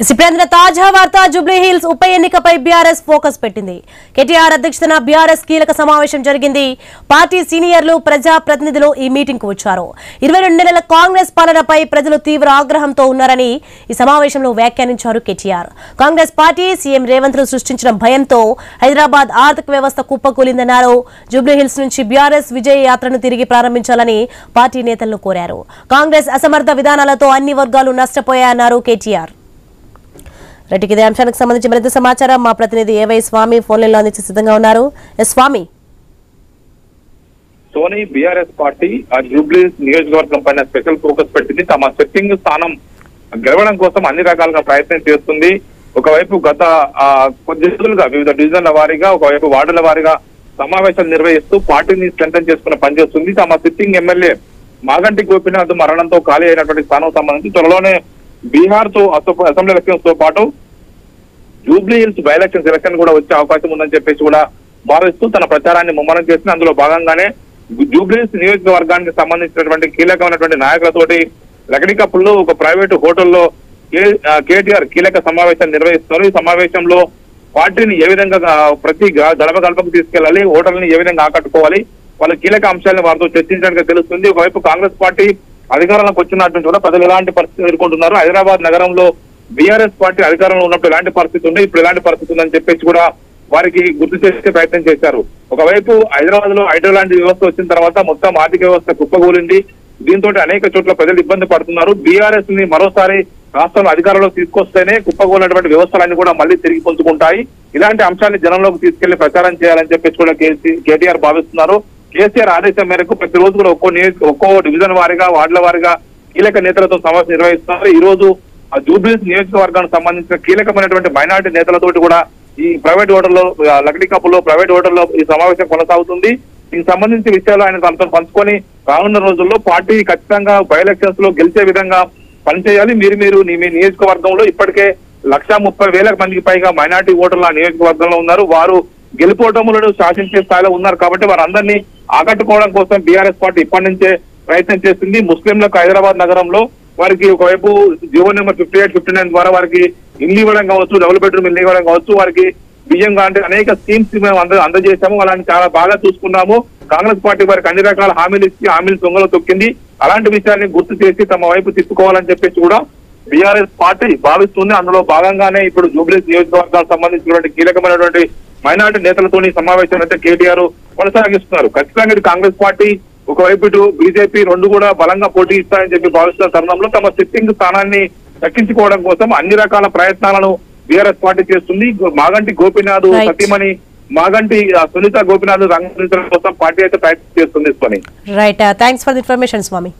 సిప్రేంద్ర తాజా వార్త Jubilee hills ఉప ఎన్నికపై బీఆర్ఎస్ ఫోకస్ పెట్టింది. కేటీఆర్ అధ్యక్షతన బీఆర్ఎస్ కీలక సమావేశం జరిగింది. పార్టీ సీనియర్లు ప్రజా ప్రతినిధులు ఈ మీటింగ్ కు వచ్చారు. 22 నెలల కాంగ్రెస్ పాలనపై ప్రజలు తీవ్ర ఆగ్రహంతో ఉన్నారని ఈ సమావేశంలో వ్యాఖ్యానించారు కేటీఆర్. కాంగ్రెస్ పార్టీ సీఎం రేవంత్ సృష్టించిన భయంతో హైదరాబాద్ ఆర్థిక వ్యవస్థ కుప్పకూలిందన్నారు. జూబ్లీ హిల్స్ నుంచి బీఆర్ఎస్ విజయ యాత్రను తిరిగి ప్రారంభించాలని పార్టీ నేతలను కోరారు. కాంగ్రెస్ అసమర్థ విధానాలతో అన్ని వర్గాలు నష్టపోయాయన్నారు కేటీఆర్. రెడ్డికి ఇదే అంశానికి సంబంధించి మరింత సమాచారం మా ప్రతినిధి ఏవై స్వామి ఫోన్ లైన్ లో అందించి సిద్ధంగా ఉన్నారు. స్వామి, సోనీ బీఆర్ఎస్ పార్టీ జూబ్లీ నియోజకవర్గం పైన స్పెషల్ ఫోకస్ పెట్టింది. తమ సిట్టింగ్ స్థానం గెలవడం కోసం అన్ని రకాలుగా ప్రయత్నం చేస్తుంది. ఒకవైపు గత కొద్ది రోజులుగా వివిధ డివిజన్ల వారీగా, ఒకవైపు వార్డుల వారీగా సమావేశాలు నిర్వహిస్తూ పార్టీని స్ట్రెంథన్ చేసుకుని పనిచేస్తుంది. తమ సిట్టింగ్ ఎమ్మెల్యే మాగంటి గోపీనాథ్ మరణంతో ఖాళీ అయినటువంటి స్థానం సంబంధించి త్వరలోనే బీహార్ తో అసెంబ్లీ ఎలక్షన్స్ తో పాటు Jubilee hills by elections election కూడా వచ్చే అవకాశం ఉందని చెప్పేసి కూడా భావిస్తూ తన ప్రచారాన్ని ముమ్మరం చేసింది. అందులో భాగంగానే జూబ్లీ హిల్స్ నియోజకవర్గానికి సంబంధించినటువంటి కీలకమైనటువంటి నాయకులతోటి లకడికప్పుల్లో ఒక ప్రైవేటు హోటల్లో కేటీఆర్ కీలక సమావేశాన్ని నిర్వహిస్తున్నారు. ఈ సమావేశంలో పార్టీని ఏ విధంగా ప్రతి గడప గడపకు తీసుకెళ్లాలి, ఓటర్లని ఏ విధంగా ఆకట్టుకోవాలి, వాళ్ళ కీలక అంశాలను వారితో చర్చించడానికి తెలుస్తుంది. ఒకవైపు కాంగ్రెస్ పార్టీ అధికారంలోకి వచ్చినట్టు కూడా ప్రజలు ఎలాంటి పరిస్థితి ఎదుర్కొంటున్నారు, హైదరాబాద్ నగరంలో బీఆర్ఎస్ పార్టీ అధికారంలో ఉన్నప్పుడు ఎలాంటి పరిస్థితి ఉంది, ఇప్పుడు ఎలాంటి పరిస్థితి ఉందని చెప్పేసి కూడా వారికి గుర్తు చేసే ప్రయత్నం చేశారు. ఒకవైపు హైదరాబాద్ లో హైడ్రో లాంటి వ్యవస్థ వచ్చిన తర్వాత మొత్తం ఆర్థిక వ్యవస్థ కుప్పకూలింది. దీంతో అనేక చోట్ల ప్రజలు ఇబ్బంది పడుతున్నారు. బీఆర్ఎస్ ని మరోసారి రాష్ట్రంలో అధికారంలో తీసుకొస్తేనే కుప్పకూలినటువంటి వ్యవస్థలన్నీ కూడా మళ్ళీ తిరిగి పొందుకుంటాయి. ఇలాంటి అంశాన్ని జనంలోకి తీసుకెళ్లి ప్రచారం చేయాలని చెప్పేసి కూడా కేటీఆర్ భావిస్తున్నారు. కేసీఆర్ ఆదేశం మేరకు ప్రతిరోజు కూడా ఒక్కో డివిజన్ వారీగా, వార్డుల వారీగా కీలక నేతలతో సమావేశం నిర్వహిస్తున్నారు. ఈ రోజు జూబ్లీ నియోజకవర్గానికి సంబంధించిన కీలకమైనటువంటి మైనార్టీ నేతలతోటి కూడా ఈ ప్రైవేట్ హోటల్లో లకడికప్పులో ప్రైవేట్ హోటల్లో ఈ సమావేశం కొనసాగుతుంది. దీనికి సంబంధించిన విషయాలు ఆయన తనతో పంచుకొని రానున్న రోజుల్లో పార్టీ ఖచ్చితంగా బై ఎలక్షన్స్ లో గెలిచే విధంగా పనిచేయాలి. మీరు మీ నియోజకవర్గంలో ఇప్పటికే 130,000 మందికి పైగా మైనార్టీ ఓటర్లు ఆ నియోజకవర్గంలో ఉన్నారు. వారు గెలుపోటములను శాసించే స్థాయిలో ఉన్నారు కాబట్టి వారందరినీ ఆకట్టుకోవడం కోసం బీఆర్ఎస్ పార్టీ ఇప్పటి నుంచే ప్రయత్నం చేస్తుంది. ముస్లింలకు హైదరాబాద్ నగరంలో వారికి ఒకవైపు జీవో నెంబర్ 58, 59 ద్వారా వారికి ఇల్లు ఇవ్వడం కావచ్చు, డబుల్ బెడ్రూమ్ ఇల్లు ఇవ్వడం కావచ్చు, వారికి బియ్యం లాంటి అనేక స్కీమ్స్ మేము అందజేశాము. వాళ్ళని చాలా బాగా చూసుకున్నాము. కాంగ్రెస్ పార్టీ వారికి అన్ని రకాల హామీలు ఇచ్చి హామీలు దొంగలు తొక్కింది. అలాంటి విషయాన్ని గుర్తు చేసి తమ వైపు తిప్పుకోవాలని చెప్పేసి కూడా బీఆర్ఎస్ పార్టీ భావిస్తుంది. అందులో భాగంగానే ఇప్పుడు జూబ్లీ నియోజకవర్గాలకు సంబంధించినటువంటి కీలకమైనటువంటి మైనార్టీ నేతలతో సమావేశం అయితే కేటీఆర్ కొనసాగిస్తున్నారు. ఖచ్చితంగా కాంగ్రెస్ పార్టీ ఒకవైపు ఇటు బీజేపీ రెండు కూడా బలంగా పోటీ ఇస్తాయని చెప్పి భావిస్తున్న తరుణంలో తమ సిట్టింగ్ స్థానాన్ని దక్కించుకోవడం కోసం అన్ని రకాల ప్రయత్నాలను బీఆర్ఎస్ పార్టీ చేస్తుంది. మాగంటి గోపీనాథ్ సతీమణి మాగంటి సునీత గోపీనాథ్ రంగ కోసం పార్టీ అయితే ప్రయత్నం చేస్తుంది. Right, thanks for the information Swamy.